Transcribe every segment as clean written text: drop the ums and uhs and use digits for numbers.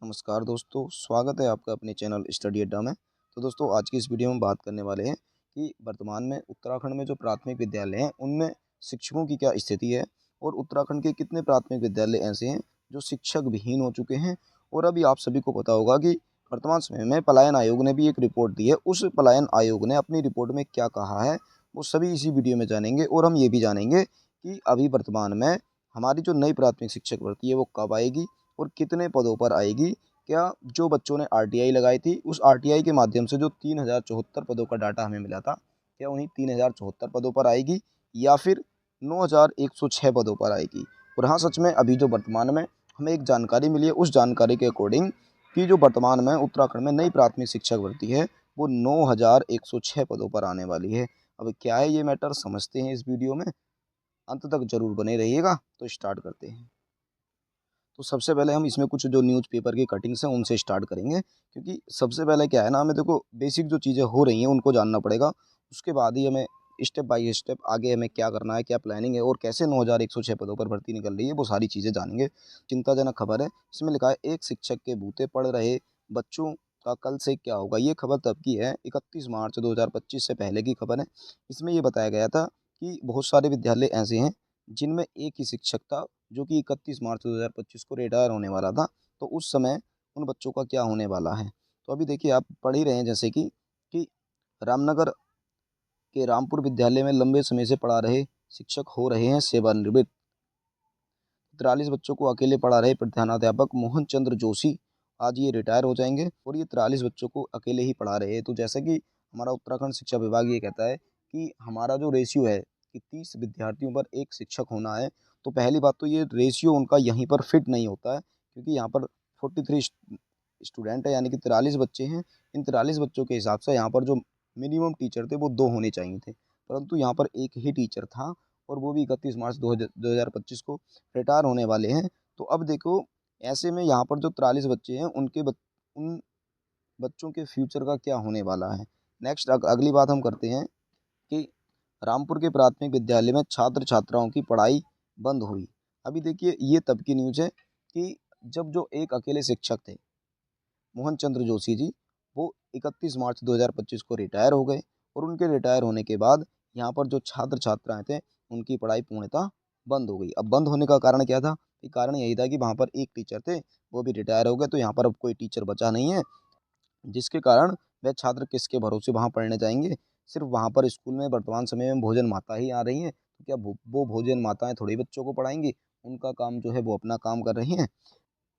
नमस्कार दोस्तों, स्वागत है आपका अपने चैनल स्टडी अड्डा में। तो दोस्तों, आज की इस वीडियो में बात करने वाले हैं कि वर्तमान में उत्तराखंड में जो प्राथमिक विद्यालय हैं, उनमें शिक्षकों की क्या स्थिति है और उत्तराखंड के कितने प्राथमिक विद्यालय ऐसे हैं जो शिक्षक विहीन हो चुके हैं। और अभी आप सभी को पता होगा कि वर्तमान समय में पलायन आयोग ने भी एक रिपोर्ट दी है। उस पलायन आयोग ने अपनी रिपोर्ट में क्या कहा है, वो सभी इसी वीडियो में जानेंगे। और हम ये भी जानेंगे कि अभी वर्तमान में हमारी जो नई प्राथमिक शिक्षक भर्ती है वो कब आएगी और कितने पदों पर आएगी। क्या जो बच्चों ने आरटीआई लगाई थी, उस आरटीआई के माध्यम से जो 3074 पदों का डाटा हमें मिला था, क्या उन्हीं 3074 पदों पर आएगी या फिर 9106 पदों पर आएगी। और हाँ, सच में अभी जो वर्तमान में हमें एक जानकारी मिली है, उस जानकारी के अकॉर्डिंग कि जो वर्तमान में उत्तराखंड में नई प्राथमिक शिक्षक भर्ती है वो 9106 पदों पर आने वाली है। अब क्या है ये मैटर, समझते हैं इस वीडियो में, अंत तक जरूर बने रहिएगा। तो स्टार्ट करते हैं। तो सबसे पहले हम इसमें कुछ जो न्यूज़पेपर की कटिंग्स हैं उनसे स्टार्ट करेंगे, क्योंकि सबसे पहले क्या है ना, हमें देखो बेसिक जो चीज़ें हो रही हैं उनको जानना पड़ेगा। उसके बाद ही हमें स्टेप बाय स्टेप आगे हमें क्या करना है, क्या प्लानिंग है और कैसे 9106 पदों पर भर्ती निकल रही है, वो सारी चीज़ें जानेंगे। चिंताजनक खबर है, इसमें लिखा है एक शिक्षक के बूते पढ़ रहे बच्चों का कल से क्या होगा। ये खबर तब की है, 31 मार्च 2025 से पहले की खबर है। इसमें ये बताया गया था कि बहुत सारे विद्यालय ऐसे हैं जिनमें एक ही शिक्षक था जो कि 31 मार्च 2025 को रिटायर होने वाला था। तो उस समय उन बच्चों का क्या होने वाला है। तो अभी देखिए, आप पढ़ ही रहे हैं जैसे कि रामनगर के रामपुर विद्यालय में लंबे समय से पढ़ा रहे शिक्षक हो रहे हैं सेवानिवृत्त। 43 बच्चों को अकेले पढ़ा रहे प्रधानाध्यापक मोहन चंद्र जोशी आज ये रिटायर हो जाएंगे और ये 43 बच्चों को अकेले ही पढ़ा रहे हैं। तो जैसा कि हमारा उत्तराखंड शिक्षा विभाग ये कहता है कि हमारा जो रेशियो है कि 30 विद्यार्थियों पर एक शिक्षक होना है, तो पहली बात तो ये रेशियो उनका यहीं पर फिट नहीं होता है, क्योंकि यहाँ पर 43 स्टूडेंट है, यानी कि 43 बच्चे हैं। इन 43 बच्चों के हिसाब से यहाँ पर जो मिनिमम टीचर थे वो 2 होने चाहिए थे, परंतु यहाँ पर एक ही टीचर था और वो भी 31 मार्च 2025 को रिटायर होने वाले हैं। तो अब देखो, ऐसे में यहाँ पर जो 43 बच्चे हैं उन बच्चों के फ्यूचर का क्या होने वाला है। नेक्स्ट अगली बात हम करते हैं कि रामपुर के प्राथमिक विद्यालय में छात्र छात्राओं की पढ़ाई बंद हुई। अभी देखिए, ये तब की न्यूज़ है कि जब जो एक अकेले शिक्षक थे मोहन चंद्र जोशी जी, वो 31 मार्च 2025 को रिटायर हो गए और उनके रिटायर होने के बाद यहाँ पर जो छात्र छात्राएं थे उनकी पढ़ाई पूर्णतः बंद हो गई। अब बंद होने का कारण क्या था, कि कारण यही था कि वहाँ पर एक टीचर थे, वो भी रिटायर हो गए, तो यहाँ पर अब कोई टीचर बचा नहीं है, जिसके कारण वह छात्र किसके भरोसे वहाँ पढ़ने जाएंगे। सिर्फ वहाँ पर स्कूल में वर्तमान समय में भोजन माता ही आ रही हैं, तो क्या वो भोजन माताएं थोड़ी बच्चों को पढ़ाएंगी। उनका काम जो है वो अपना काम कर रही हैं।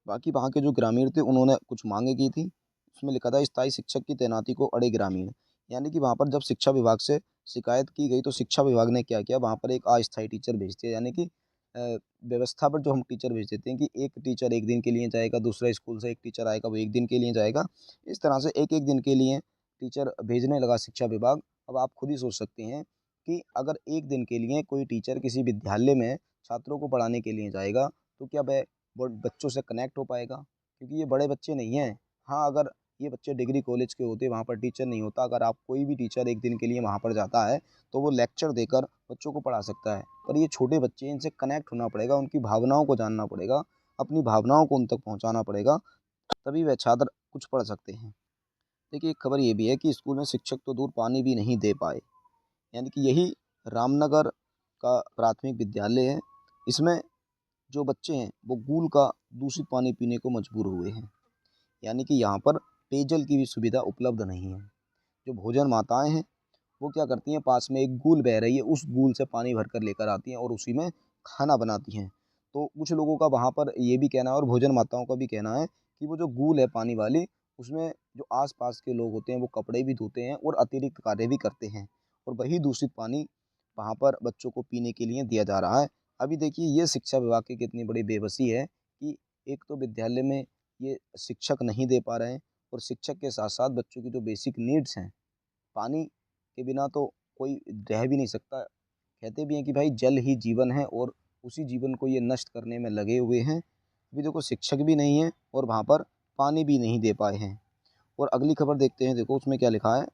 बाकी वहाँ के जो ग्रामीण थे उन्होंने कुछ मांगे की थी। उसमें लिखा था स्थायी शिक्षक की तैनाती को अड़े ग्रामीण। यानी कि वहाँ पर जब शिक्षा विभाग से शिकायत की गई तो शिक्षा विभाग ने क्या किया, वहाँ पर एक अस्थायी टीचर भेज दिया। यानी कि व्यवस्था पर जो हम टीचर भेज देते हैं कि एक टीचर एक दिन के लिए जाएगा, दूसरा स्कूल से एक टीचर आएगा वो एक दिन के लिए जाएगा, इस तरह से एक एक दिन के लिए टीचर भेजने लगा शिक्षा विभाग। अब आप खुद ही सोच सकते हैं कि अगर एक दिन के लिए कोई टीचर किसी विद्यालय में छात्रों को पढ़ाने के लिए जाएगा, तो क्या वह बच्चों से कनेक्ट हो पाएगा, क्योंकि ये बड़े बच्चे नहीं हैं। हाँ, अगर ये बच्चे डिग्री कॉलेज के होते, वहाँ पर टीचर नहीं होता, अगर आप कोई भी टीचर एक दिन के लिए वहाँ पर जाता है तो वो लेक्चर देकर बच्चों को पढ़ा सकता है। पर ये छोटे बच्चे, इनसे कनेक्ट होना पड़ेगा, उनकी भावनाओं को जानना पड़ेगा, अपनी भावनाओं को उन तक पहुँचाना पड़ेगा, तभी वह छात्र कुछ पढ़ सकते हैं। देखिए, एक खबर ये भी है कि स्कूल में शिक्षक तो दूर पानी भी नहीं दे पाए। यानी कि यही रामनगर का प्राथमिक विद्यालय है। इसमें जो बच्चे हैं वो गूल का दूषित पानी पीने को मजबूर हुए हैं। यानी कि यहाँ पर पेयजल की भी सुविधा उपलब्ध नहीं है। जो भोजन माताएं हैं वो क्या करती हैं, पास में एक गूल बह रही है, उस गूल से पानी भरकर लेकर आती हैं और उसी में खाना बनाती हैं। तो कुछ लोगों का वहाँ पर ये भी कहना है और भोजन माताओं का भी कहना है कि वो जो गूल है पानी वाली, उसमें जो आस-पास के लोग होते हैं वो कपड़े भी धोते हैं और अतिरिक्त कार्य भी करते हैं, और वही दूषित पानी वहाँ पर बच्चों को पीने के लिए दिया जा रहा है। अभी देखिए, ये शिक्षा विभाग की कितनी बड़ी बेबसी है कि एक तो विद्यालय में ये शिक्षक नहीं दे पा रहे हैं, और शिक्षक के साथ-साथ बच्चों की जो बेसिक नीड्स हैं, पानी के बिना तो कोई रह भी नहीं सकता। कहते भी हैं कि भाई जल ही जीवन है, और उसी जीवन को ये नष्ट करने में लगे हुए हैं। अभी देखो, शिक्षक भी नहीं है और वहाँ पर पानी भी नहीं दे पाए हैं। और अगली खबर देखते हैं, देखो उसमें क्या लिखा है।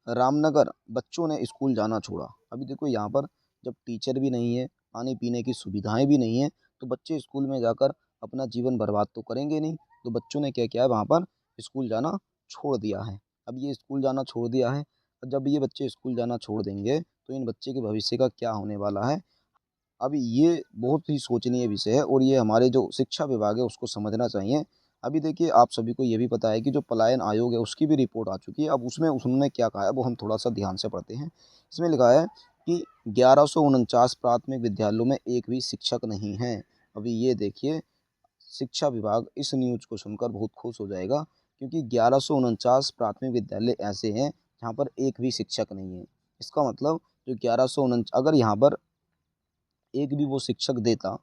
रामनगर बच्चों ने स्कूल जाना छोड़ा। अभी देखो, यहाँ पर जब टीचर भी नहीं है, पानी पीने की सुविधाएं भी नहीं है, तो बच्चे स्कूल में जाकर अपना जीवन बर्बाद तो करेंगे नहीं, तो बच्चों ने क्या किया है, वहाँ पर स्कूल जाना छोड़ दिया है। अब ये स्कूल जाना छोड़ दिया है, और जब ये बच्चे स्कूल जाना छोड़ देंगे तो इन बच्चे के भविष्य का क्या होने वाला है। अब ये बहुत ही सोचनीय विषय है और ये हमारे जो शिक्षा विभाग है उसको समझना चाहिए। अभी देखिए, आप सभी को ये भी पता है कि जो पलायन आयोग है उसकी भी रिपोर्ट आ चुकी है। अब उसमें उन्होंने क्या कहा है वो हम थोड़ा-सा ध्यान से पढ़ते हैं। इसमें लिखा है कि 1149 प्राथमिक विद्यालयों में एक भी शिक्षक नहीं है। अभी ये देखिए, शिक्षा विभाग इस न्यूज़ को सुनकर बहुत खुश हो जाएगा, क्योंकि 1149 प्राथमिक विद्यालय ऐसे हैं जहाँ पर एक भी शिक्षक नहीं है। इसका मतलब जो 1149, अगर यहाँ पर एक भी वो शिक्षक देता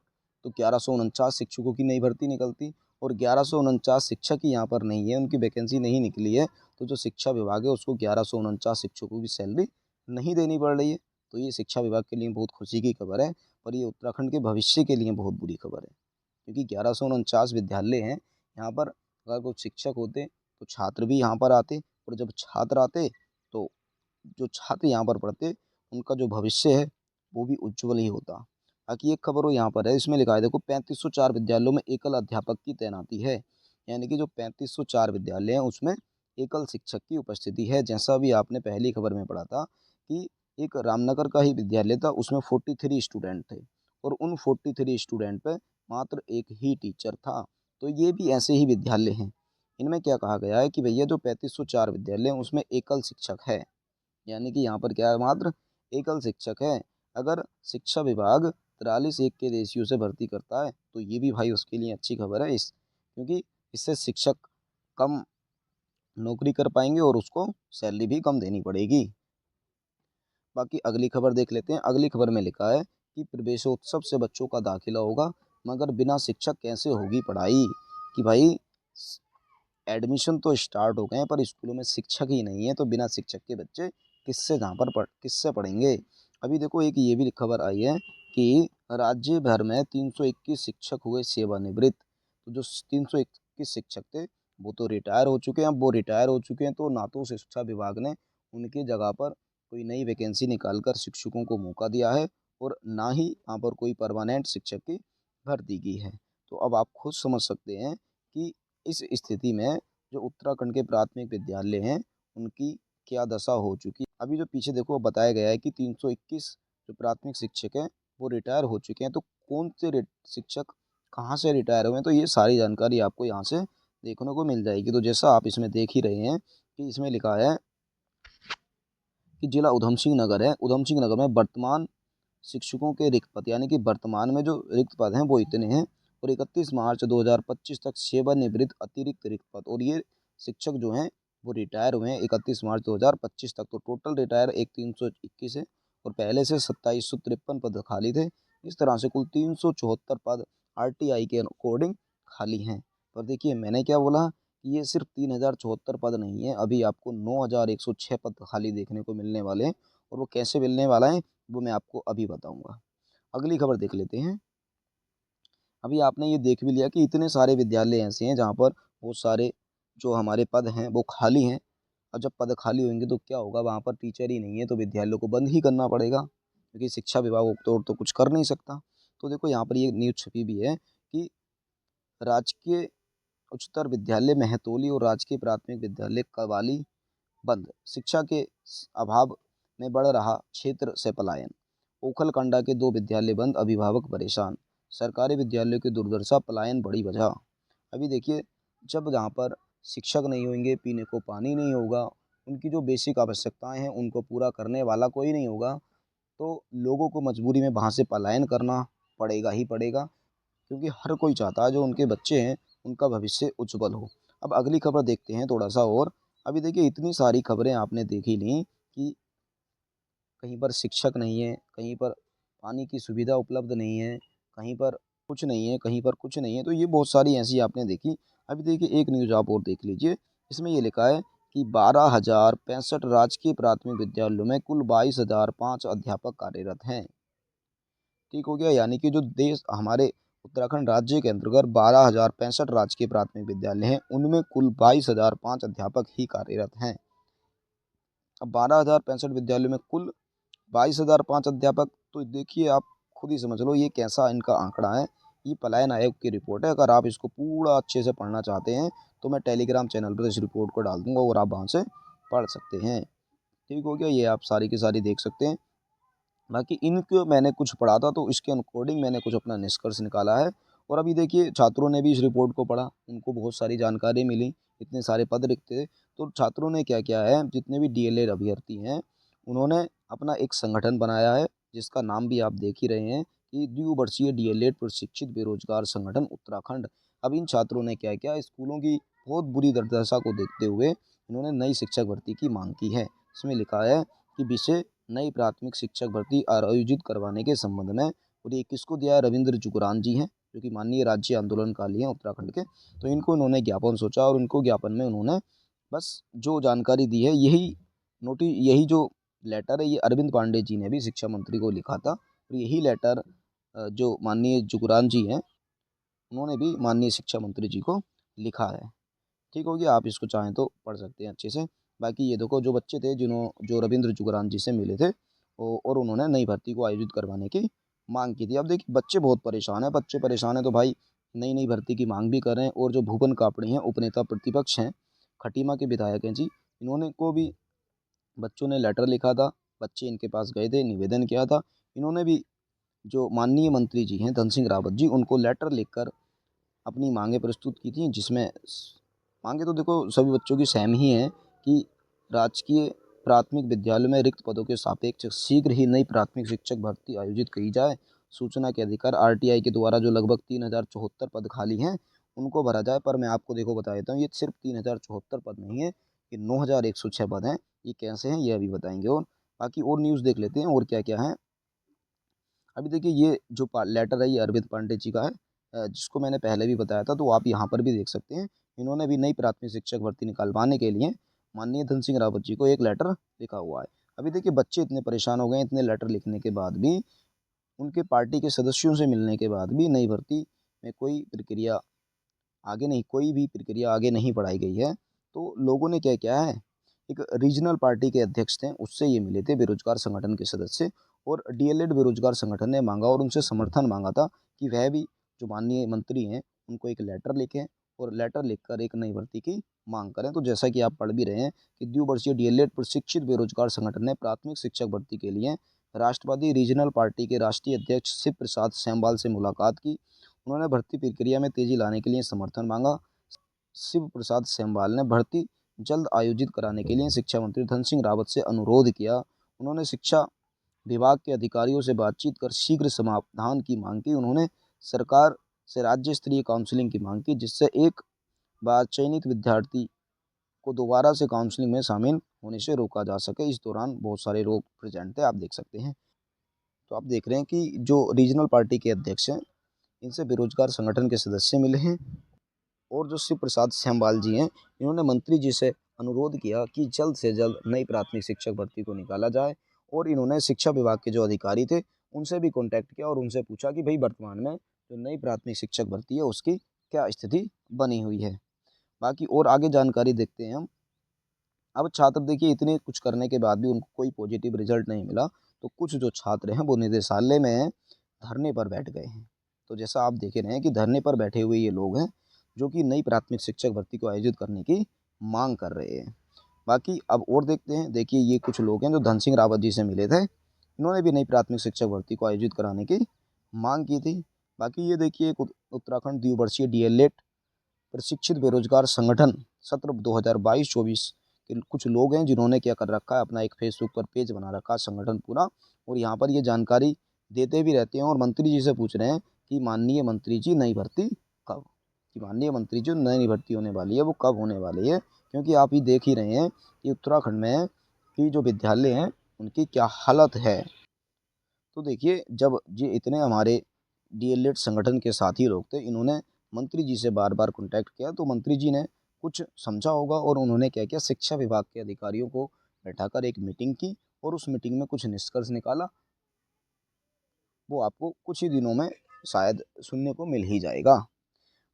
तो 1149 शिक्षकों की नई भर्ती निकलती, और 1149 शिक्षक ही यहाँ पर नहीं है, उनकी वैकेंसी नहीं निकली है, तो जो शिक्षा विभाग है उसको 1149 शिक्षकों की सैलरी नहीं देनी पड़ रही है। तो ये शिक्षा विभाग के लिए बहुत खुशी की खबर है, पर ये उत्तराखंड के भविष्य के लिए बहुत बुरी खबर है, क्योंकि 1149 विद्यालय हैं। यहाँ पर अगर कुछ शिक्षक होते तो छात्र भी यहाँ पर आते, और जब छात्र आते तो जो छात्र यहाँ पर पढ़ते उनका जो भविष्य है वो भी उज्ज्वल ही होता। बाकी एक खबर वो यहाँ पर है, इसमें लिखा है देखो, 3504 विद्यालयों में एकल अध्यापक की तैनाती है। यानी कि जो 3504 विद्यालय हैं उसमें एकल शिक्षक की उपस्थिति है। जैसा अभी आपने पहली खबर में पढ़ा था कि एक रामनगर का ही विद्यालय था, उसमें 43 स्टूडेंट थे, और उन 43 स्टूडेंट पे मात्र एक ही टीचर था। तो ये भी ऐसे ही विद्यालय हैं। इनमें क्या कहा गया है कि भैया जो 3504 विद्यालय हैं उसमें एकल शिक्षक है। यानी कि यहाँ पर क्या है, मात्र एकल शिक्षक है। अगर शिक्षा विभाग 43 एक के रेशियो से भर्ती करता है तो ये भी भाई उसके लिए अच्छी खबर है, क्योंकि इससे शिक्षक कम नौकरी कर पाएंगे और उसको सैलरी भी कम देनी पड़ेगी। बाकी अगली खबर देख लेते हैं। अगली खबर में लिखा है कि प्रवेशोत्सव से बच्चों का दाखिला होगा, मगर बिना शिक्षक कैसे होगी पढ़ाई। कि भाई, एडमिशन तो स्टार्ट हो गए हैं पर स्कूलों में शिक्षक ही नहीं है, तो बिना शिक्षक के बच्चे किससे पढ़ेंगे। अभी देखो, एक ये भी खबर आई है कि राज्य भर में 321 शिक्षक हुए सेवानिवृत्त। तो जो 321 शिक्षक थे वो तो रिटायर हो चुके हैं। अब वो रिटायर हो चुके हैं तो ना तो शिक्षा विभाग ने उनकी जगह पर कोई नई वैकेंसी निकाल कर शिक्षकों को मौका दिया है, और ना ही यहाँ पर कोई परमानेंट शिक्षक की भर्ती की है। तो अब आप खुद समझ सकते हैं कि इस स्थिति में जो उत्तराखंड के प्राथमिक विद्यालय हैं उनकी क्या दशा हो चुकी है। अभी जो पीछे देखो बताया गया है कि 321 जो प्राथमिक शिक्षक हैं वो रिटायर हो चुके हैं, तो कौन से शिक्षक कहाँ से रिटायर हुए हैं, तो ये सारी जानकारी आपको यहाँ से देखने को मिल जाएगी। तो जैसा आप इसमें देख ही रहे हैं कि इसमें लिखा है कि जिला उधम सिंह नगर है, उधम सिंह नगर में वर्तमान शिक्षकों के रिक्त पद, यानी कि वर्तमान में जो रिक्त पद हैं वो इतने हैं, और 31 मार्च 2025 तक सेवानिवृत्त अतिरिक्त रिक्त पद, और ये शिक्षक जो हैं वो रिटायर हुए हैं 31 मार्च 2025 तक। तो टोटल रिटायर एक 321 है, और पहले से 2753 पद खाली थे। इस तरह से कुल 374 पद आरटीआई के अकॉर्डिंग खाली हैं। पर देखिए, मैंने क्या बोला कि ये सिर्फ 3074 पद नहीं है, अभी आपको 9106 पद खाली देखने को मिलने वाले हैं, और वो कैसे मिलने वाला है वो मैं आपको अभी बताऊंगा। अगली खबर देख लेते हैं। अभी आपने ये देख भी लिया कि इतने सारे विद्यालय ऐसे हैं जहाँ पर बहुत सारे जो हमारे पद हैं वो खाली हैं, और जब पद खाली होंगे तो क्या होगा, वहाँ पर टीचर ही नहीं है तो विद्यालयों को बंद ही करना पड़ेगा, क्योंकि शिक्षा विभाग तो कुछ कर नहीं सकता। तो देखो, यहाँ पर ये न्यूज़ छपी भी है कि राजकीय उच्चतर विद्यालय महतौली और राजकीय प्राथमिक विद्यालय कवाली बंद, शिक्षा के अभाव में बढ़ रहा क्षेत्र से पलायन, ओखलकांडा के 2 विद्यालय बंद, अभिभावक परेशान, सरकारी विद्यालयों की दुर्दशा, पलायन बड़ी वजह। अभी देखिए, जब जहाँ पर शिक्षक नहीं होंगे, पीने को पानी नहीं होगा, उनकी जो बेसिक आवश्यकताएं हैं उनको पूरा करने वाला कोई नहीं होगा, तो लोगों को मजबूरी में वहाँ से पलायन करना पड़ेगा ही पड़ेगा, क्योंकि हर कोई चाहता है जो उनके बच्चे हैं उनका भविष्य उज्जवल हो। अब अगली खबर देखते हैं थोड़ा सा और। अभी देखिए, इतनी सारी खबरें आपने देखी ली कि कहीं पर शिक्षक नहीं है, कहीं पर पानी की सुविधा उपलब्ध नहीं है, कहीं पर कुछ नहीं है, कहीं पर कुछ नहीं है, तो ये बहुत सारी ऐसी आपने देखी। अभी देखिए, एक न्यूज़ आप और देख लीजिए। इसमें ये लिखा है कि 12,065 राजकीय प्राथमिक विद्यालयों में कुल 22,005 अध्यापक कार्यरत हैं। ठीक हो गया, यानी कि जो देश हमारे उत्तराखंड राज्य के अंतर्गत 12,065 राजकीय प्राथमिक विद्यालय हैं, उनमें कुल 22,005 अध्यापक ही कार्यरत हैं। अब 12,065 विद्यालयों में कुल 22,005 अध्यापक, तो देखिए आप खुद ही समझ लो ये कैसा इनका आंकड़ा है। ये पलायन आयोग की रिपोर्ट है। अगर आप इसको पूरा अच्छे से पढ़ना चाहते हैं तो मैं टेलीग्राम चैनल पर इस रिपोर्ट को डाल दूँगा और आप वहाँ से पढ़ सकते हैं। ठीक हो गया, ये आप सारी की सारी देख सकते हैं। बाकी इनको मैंने कुछ पढ़ा था तो इसके अकॉर्डिंग मैंने कुछ अपना निष्कर्ष निकाला है। और अभी देखिए छात्रों ने भी इस रिपोर्ट को पढ़ा, उनको बहुत सारी जानकारी मिली, इतने सारे पद रिक्त थे। तो छात्रों ने क्या किया है, जितने भी डीएलएड अभ्यर्थी हैं उन्होंने अपना एक संगठन बनाया है, जिसका नाम भी आप देख ही रहे हैं कि द्विवर्षीय डीएलएड प्रशिक्षित बेरोजगार संगठन उत्तराखंड। अब इन छात्रों ने क्या किया, स्कूलों की बहुत बुरी दुर्दशा को देखते हुए इन्होंने नई शिक्षक भर्ती की मांग की है। इसमें लिखा है कि विषय नई प्राथमिक शिक्षक भर्ती आयोजित करवाने के संबंध में, और ये किसको दिया है, रविंद्र जुगरान जी हैं जो कि माननीय राज्य आंदोलनकाली हैं उत्तराखंड के। तो इनको इन्होंने ज्ञापन सोचा और उनको ज्ञापन में उन्होंने बस जो जानकारी दी है, यही जो लेटर है ये अरविंद पांडे जी ने भी शिक्षा मंत्री को लिखा था, और यही लेटर जो माननीय जुगरान जी हैं उन्होंने भी माननीय शिक्षा मंत्री जी को लिखा है। ठीक हो गया, आप इसको चाहें तो पढ़ सकते हैं अच्छे से। बाकी ये देखो, जो बच्चे थे जो रविंद्र जुगरान जी से मिले थे और उन्होंने नई भर्ती को आयोजित करवाने की मांग की थी। अब देखिए बच्चे बहुत परेशान हैं, बच्चे परेशान हैं तो भाई नई भर्ती की मांग भी कर रहे हैं। और जो भूपन कापड़ी हैं, उपनेता प्रतिपक्ष हैं, खटीमा के विधायक हैं जी, इन्होंने को भी बच्चों ने लेटर लिखा था, बच्चे इनके पास गए थे, निवेदन किया था। इन्होंने भी जो माननीय मंत्री जी हैं धन सिंह रावत जी, उनको लेटर लिखकर अपनी मांगें प्रस्तुत की थी, जिसमें मांगे तो देखो सभी बच्चों की सेम ही है कि राजकीय प्राथमिक विद्यालय में रिक्त पदों के सापेक्ष शीघ्र ही नई प्राथमिक शिक्षक भर्ती आयोजित की जाए। सूचना के अधिकार आरटीआई के द्वारा जो लगभग 3074 पद खाली हैं उनको भरा जाए। पर मैं आपको देखो बता देता हूँ, ये सिर्फ 3074 पद नहीं है, ये 9106 पद हैं। ये कैसे हैं ये अभी बताएंगे। और बाकी और न्यूज़ देख लेते हैं और क्या क्या है। अभी देखिए ये जो लेटर है ये अरविंद पांडे जी का है, जिसको मैंने पहले भी बताया था, तो आप यहाँ पर भी देख सकते हैं। इन्होंने भी नई प्राथमिक शिक्षक भर्ती निकालवाने के लिए माननीय धन सिंह रावत जी को एक लेटर लिखा हुआ है। अभी देखिए बच्चे इतने परेशान हो गए हैं, इतने लेटर लिखने के बाद भी, उनके पार्टी के सदस्यों से मिलने के बाद भी नई भर्ती में कोई भी प्रक्रिया आगे नहीं बढ़ाई गई है। तो लोगों ने क्या किया है, एक रीजनल पार्टी के अध्यक्ष थे उससे ये मिले थे, बेरोजगार संगठन के सदस्य, और डीएलएड बेरोजगार संगठन ने मांगा और उनसे समर्थन मांगा था कि वह भी जो माननीय मंत्री हैं उनको एक लेटर लिखें और लेटर लिखकर एक नई भर्ती की मांग करें। तो जैसा कि आप पढ़ भी रहे हैं कि द्विवर्षीय डीएलएड प्रशिक्षित बेरोजगार संगठन ने प्राथमिक शिक्षक भर्ती के लिए राष्ट्रवादी रीजनल पार्टी के राष्ट्रीय अध्यक्ष शिव प्रसाद सेमवाल से मुलाकात की। उन्होंने भर्ती प्रक्रिया में तेजी लाने के लिए समर्थन मांगा। शिव प्रसाद सेमवाल ने भर्ती जल्द आयोजित कराने के लिए शिक्षा मंत्री धन सिंह रावत से अनुरोध किया। उन्होंने शिक्षा विभाग के अधिकारियों से बातचीत कर शीघ्र समाधान की मांग की। उन्होंने सरकार से राज्य स्तरीय काउंसलिंग की मांग की, जिससे एक बार चयनित विद्यार्थी को दोबारा से काउंसलिंग में शामिल होने से रोका जा सके। इस दौरान बहुत सारे लोग प्रेजेंट थे, आप देख सकते हैं। तो आप देख रहे हैं कि जो रीजनल पार्टी के अध्यक्ष हैं इनसे बेरोजगार संगठन के सदस्य मिले हैं, और जो शिव प्रसाद सेमवाल जी हैं इन्होंने मंत्री जी से अनुरोध किया कि जल्द से जल्द नई प्राथमिक शिक्षक भर्ती को निकाला जाए। और इन्होंने शिक्षा विभाग के जो अधिकारी थे उनसे भी कॉन्टैक्ट किया और उनसे पूछा कि भाई वर्तमान में जो नई प्राथमिक शिक्षक भर्ती है उसकी क्या स्थिति बनी हुई है। बाकी और आगे जानकारी देखते हैं हम। अब छात्र देखिए इतने कुछ करने के बाद भी उनको कोई पॉजिटिव रिजल्ट नहीं मिला, तो कुछ जो छात्र हैं वो निदेशालय में धरने पर बैठ गए हैं। तो जैसा आप देख रहे हैं कि धरने पर बैठे हुए ये लोग हैं जो कि नई प्राथमिक शिक्षक भर्ती को आयोजित करने की मांग कर रहे हैं। बाकी अब और देखते हैं, देखिए ये कुछ लोग हैं जो धन सिंह रावत जी से मिले थे, इन्होंने भी नई प्राथमिक शिक्षक भर्ती को आयोजित कराने की मांग की थी। बाकी ये देखिए एक उत्तराखंड द्विवर्षीय डीएलएड प्रशिक्षित बेरोजगार संगठन सत्र 2022-24 के कुछ लोग हैं जिन्होंने क्या कर रखा है, अपना एक फेसबुक पर पेज बना रखा है संगठन पूरा, और यहाँ पर ये जानकारी देते भी रहते हैं और मंत्री जी से पूछ रहे हैं कि माननीय मंत्री जी नई भर्ती कब, कि माननीय मंत्री जी नई भर्ती होने वाली है वो कब होने वाली है। क्योंकि आप ही देख ही रहे हैं कि उत्तराखंड में की जो विद्यालय हैं उनकी क्या हालत है। तो देखिए जब ये इतने हमारे डीएलएड संगठन के साथी लोग थे, इन्होंने मंत्री जी से बार बार कॉन्टैक्ट किया, तो मंत्री जी ने कुछ समझा होगा और उन्होंने क्या किया, शिक्षा विभाग के अधिकारियों को बैठाकर एक मीटिंग की और उस मीटिंग में कुछ निष्कर्ष निकाला। वो आपको कुछ ही दिनों में शायद सुनने को मिल ही जाएगा।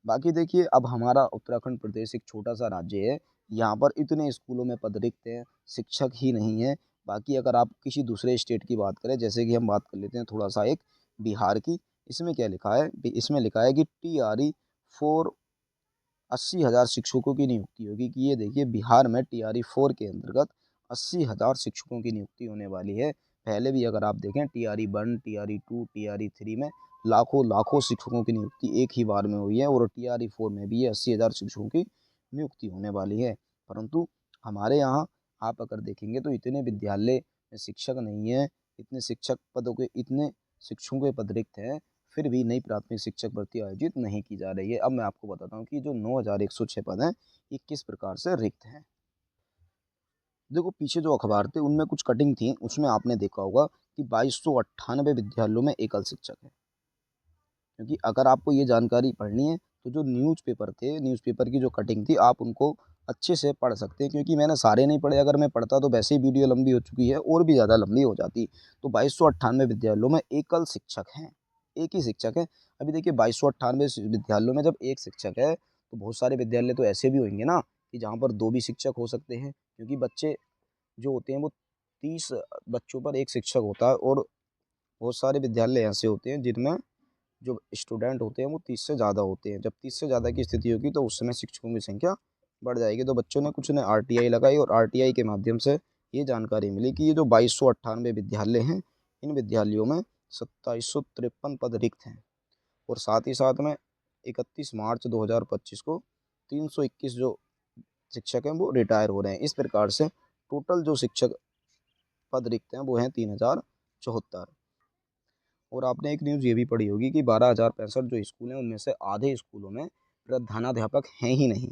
बाकी देखिए अब हमारा उत्तराखंड प्रदेश एक छोटा सा राज्य है, यहाँ पर इतने स्कूलों में पद रिक्त हैं, शिक्षक ही नहीं है। बाकी अगर आप किसी दूसरे स्टेट की बात करें, जैसे कि हम बात कर लेते हैं थोड़ा सा एक बिहार की, इसमें क्या लिखा है, इसमें लिखा है कि TRE फॉर 80,000 शिक्षकों की नियुक्ति होगी। कि ये देखिए बिहार में TRE 4 के अंतर्गत 80,000 शिक्षकों की नियुक्ति होने वाली है। पहले भी अगर आप देखें TRE 1, TRE 2, TRE 3 में लाखों शिक्षकों की नियुक्ति एक ही बार में हुई है और TRE 4 में भी ये 80,000 शिक्षकों की नियुक्ति होने वाली है। परंतु हमारे यहाँ आप अगर देखेंगे तो इतने विद्यालय में शिक्षक नहीं है, इतने शिक्षक पदों के इतने शिक्षकों के पद रिक्त हैं, फिर भी नई प्राथमिक शिक्षक भर्ती आयोजित नहीं की जा रही है। अब मैं आपको बताता हूँ कि जो 9,106 पद हैं, ये किस प्रकार से रिक्त हैं। देखो पीछे जो अखबार थे उनमें कुछ कटिंग थी, उसमें आपने देखा होगा कि 2298 विद्यालयों में एकल शिक्षक है। क्योंकि अगर आपको ये जानकारी पढ़नी है तो जो न्यूज़पेपर थे, न्यूज़पेपर की जो कटिंग थी आप उनको अच्छे से पढ़ सकते हैं, क्योंकि मैंने सारे नहीं पढ़े। अगर मैं पढ़ता तो वैसे ही वीडियो लंबी हो चुकी है और भी ज़्यादा लंबी हो जाती। तो 2298 विद्यालयों में एकल शिक्षक हैं, एक ही शिक्षक है। अभी देखिए 2298 विद्यालयों में जब एक शिक्षक है तो बहुत सारे विद्यालय तो ऐसे भी होंगे ना कि जहाँ पर 2 भी शिक्षक हो सकते हैं, क्योंकि बच्चे जो होते हैं वो 30 बच्चों पर एक शिक्षक होता है। और बहुत सारे विद्यालय ऐसे होते हैं जिनमें जो स्टूडेंट होते हैं वो 30 से ज़्यादा होते हैं। जब 30 से ज़्यादा की स्थिति होगी तो उस समय शिक्षकों की संख्या बढ़ जाएगी। तो बच्चों ने कुछ ने RTI लगाई और RTI के माध्यम से ये जानकारी मिली कि ये जो 2298 विद्यालय हैं, इन विद्यालयों में 2753 पद रिक्त हैं। और साथ ही साथ में 31 मार्च 2025 को 321 जो शिक्षक हैं वो रिटायर हो रहे हैं। इस प्रकार से टोटल जो शिक्षक पद रिक्त हैं वो हैं 3074। और आपने एक न्यूज़ ये भी पढ़ी होगी कि 12,065 जो स्कूल हैं उनमें से आधे स्कूलों में प्रधानाध्यापक हैं ही नहीं।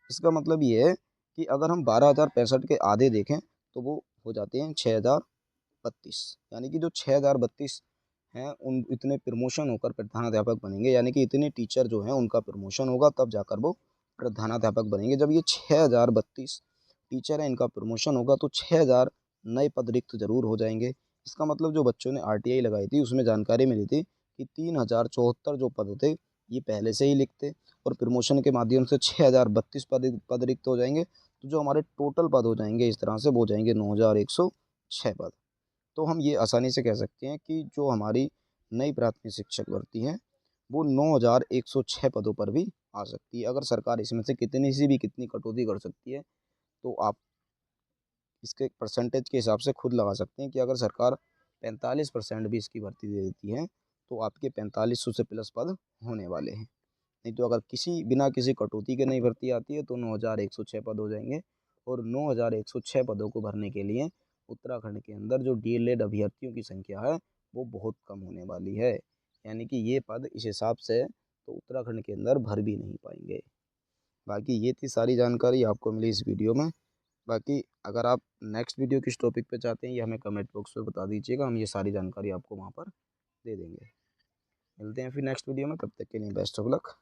इसका मतलब ये है कि अगर हम 12,065 के आधे देखें तो वो हो जाते हैं 6,032। यानी कि जो 6,032 हैं उन इतने प्रमोशन होकर प्रधानाध्यापक बनेंगे, यानी कि इतने टीचर जो हैं उनका प्रमोशन होगा तब जाकर वो प्रधानाध्यापक बनेंगे। जब ये 6,032 टीचर हैं इनका प्रमोशन होगा तो 6,000 नए पद रिक्त जरूर हो जाएंगे। इसका मतलब जो बच्चों ने RTI लगाई थी उसमें जानकारी मिली थी कि 3,074 जो पद थे ये पहले से ही लिखते और प्रमोशन के माध्यम से 6,032 पद रिक्त हो जाएंगे। तो जो हमारे टोटल पद हो जाएंगे इस तरह से वो हो जाएंगे 9,106 पद। तो हम ये आसानी से कह सकते हैं कि जो हमारी नई प्राथमिक शिक्षक भर्ती है वो 9,106 पदों पर भी आ सकती है। अगर सरकार इसमें से कितनी कटौती कर सकती है तो आप इसके परसेंटेज के हिसाब से खुद लगा सकते हैं कि अगर सरकार 45% भी इसकी भर्ती दे देती है तो आपके 4500 से प्लस पद होने वाले हैं। नहीं तो अगर बिना किसी कटौती के नई भर्ती आती है तो 9,106 पद हो जाएंगे। और 9,106 पदों को भरने के लिए उत्तराखंड के अंदर जो DLED अभ्यर्थियों की संख्या है वो बहुत कम होने वाली है। यानी कि ये पद इस हिसाब से तो उत्तराखंड के अंदर भर भी नहीं पाएंगे। बाकी ये थी सारी जानकारी आपको मिली इस वीडियो में। बाकी अगर आप नेक्स्ट वीडियो किस टॉपिक पे चाहते हैं ये हमें कमेंट बॉक्स में बता दीजिएगा, हम ये सारी जानकारी आपको वहाँ पर दे देंगे। मिलते हैं फिर नेक्स्ट वीडियो में, तब तक के लिए बेस्ट ऑफ लक।